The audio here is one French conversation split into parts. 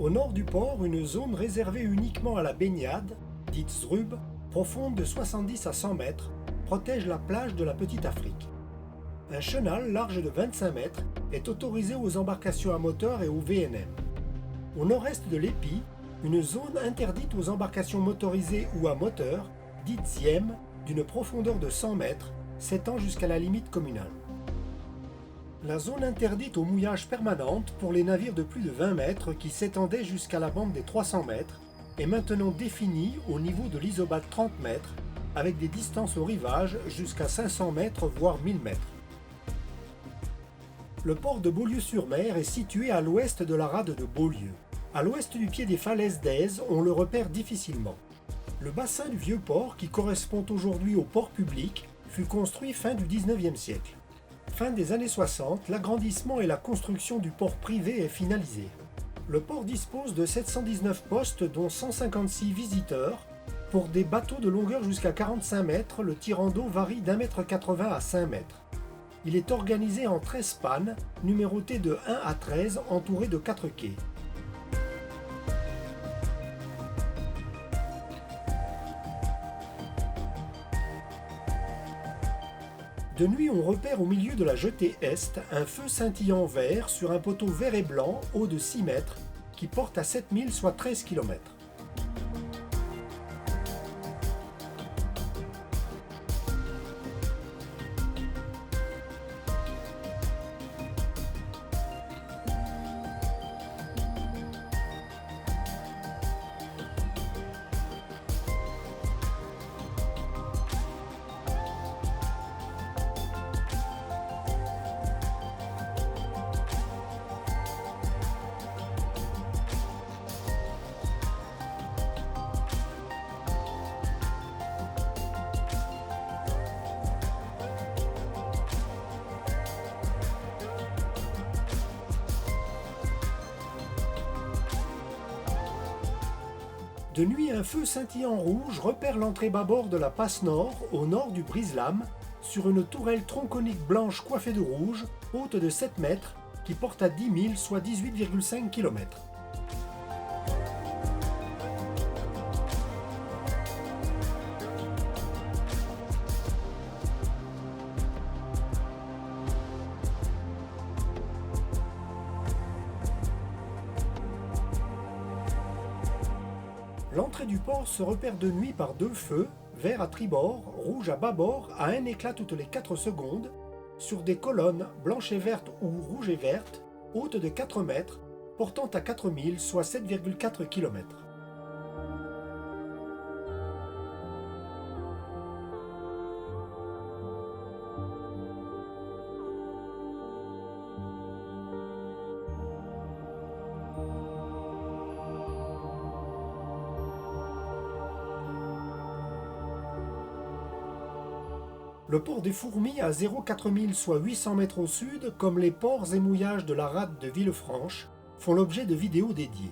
Au nord du port, une zone réservée uniquement à la baignade, dite Zrub, profonde de 70 à 100 mètres, protège la plage de la Petite Afrique. Un chenal large de 25 mètres est autorisé aux embarcations à moteur et aux VNM. Au nord-est de l'Épi, une zone interdite aux embarcations motorisées ou à moteur, dite Ziem, d'une profondeur de 100 mètres, s'étend jusqu'à la limite communale. La zone interdite au mouillage permanente pour les navires de plus de 20 mètres qui s'étendait jusqu'à la bande des 300 mètres est maintenant définie au niveau de l'isobate 30 mètres avec des distances au rivage jusqu'à 500 mètres voire 1000 mètres. Le port de Beaulieu-sur-Mer est situé à l'ouest de la rade de Beaulieu. À l'ouest du pied des falaises d'Aise, on le repère difficilement. Le bassin du vieux port, qui correspond aujourd'hui au port public, fut construit fin du XIXe siècle. Fin des années 60, l'agrandissement et la construction du port privé est finalisé. Le port dispose de 719 postes dont 156 visiteurs. Pour des bateaux de longueur jusqu'à 45 mètres, le tirant d'eau varie d'1,80 m à 5 mètres. Il est organisé en 13 pannes, numérotées de 1 à 13, entourées de 4 quais. De nuit, on repère au milieu de la jetée est un feu scintillant vert sur un poteau vert et blanc haut de 6 mètres qui porte à 7000 soit 13 km. De nuit, un feu scintillant rouge repère l'entrée bâbord de la passe nord, au nord du brise-lames, sur une tourelle tronconique blanche coiffée de rouge, haute de 7 mètres, qui porte à 10 000, soit 18,5 km. L'entrée du port se repère de nuit par 2 feux, vert à tribord, rouge à bâbord, à un éclat toutes les 4 secondes, sur des colonnes blanches et vertes ou rouges et vertes, hautes de 4 mètres, portant à 4000, soit 7,4 km. Le port des Fourmis à 0,4000 soit 800 mètres au sud, comme les ports et mouillages de la rade de Villefranche, font l'objet de vidéos dédiées.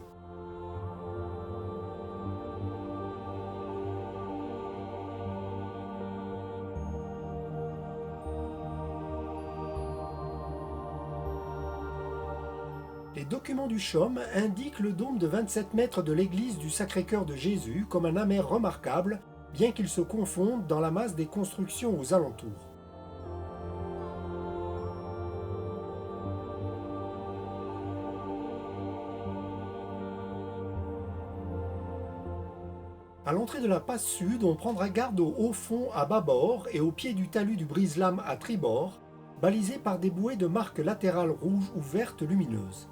Les documents du CHOM indiquent le dôme de 27 mètres de l'église du Sacré-Cœur de Jésus comme un amer remarquable, bien qu'il se confonde dans la masse des constructions aux alentours. À l'entrée de la passe sud, on prendra garde au haut fond à bâbord et au pied du talus du brise-lames à tribord, balisé par des bouées de marque latérale rouge ou verte lumineuse.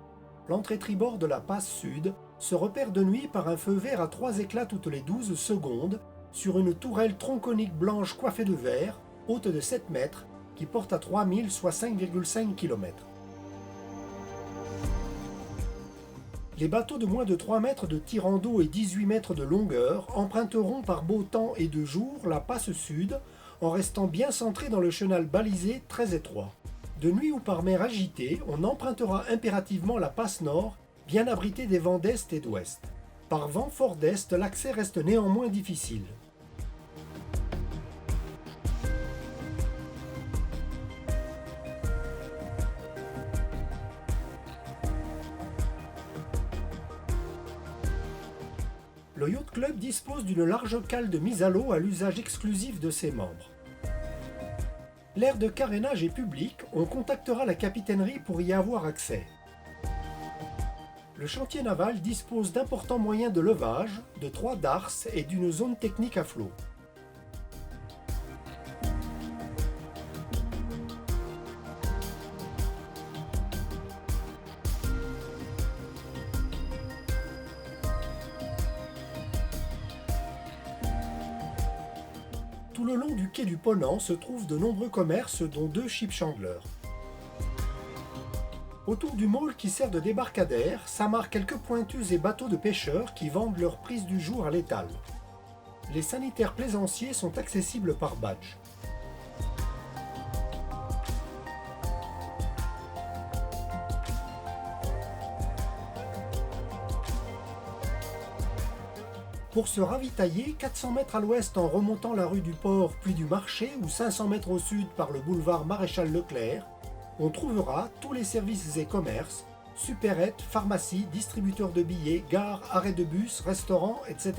L'entrée tribord de la passe sud se repère de nuit par un feu vert à 3 éclats toutes les 12 secondes, sur une tourelle tronconique blanche coiffée de vert, haute de 7 mètres, qui porte à 3000, soit 5,5 km. Les bateaux de moins de 3 mètres de tirant d'eau et 18 mètres de longueur emprunteront par beau temps et de jour la passe sud, en restant bien centrés dans le chenal balisé très étroit. De nuit ou par mer agitée, on empruntera impérativement la passe nord, bien abritée des vents d'est et d'ouest. Par vent fort d'est, l'accès reste néanmoins difficile. dispose d'une large cale de mise à l'eau à l'usage exclusif de ses membres. L'aire de carénage est publique, on contactera la capitainerie pour y avoir accès. Le chantier naval dispose d'importants moyens de levage, de 3 darses et d'une zone technique à flot. Tout le long du quai du Ponant se trouvent de nombreux commerces dont 2 ship chandlers. Autour du môle qui sert de débarcadère s'amarrent quelques pointeuses et bateaux de pêcheurs qui vendent leur prise du jour à l'étal. Les sanitaires plaisanciers sont accessibles par badge. Pour se ravitailler, 400 mètres à l'ouest en remontant la rue du Port puis du Marché ou 500 mètres au sud par le boulevard Maréchal Leclerc, on trouvera tous les services et commerces, supérettes, pharmacies, distributeurs de billets, gares, arrêts de bus, restaurants, etc.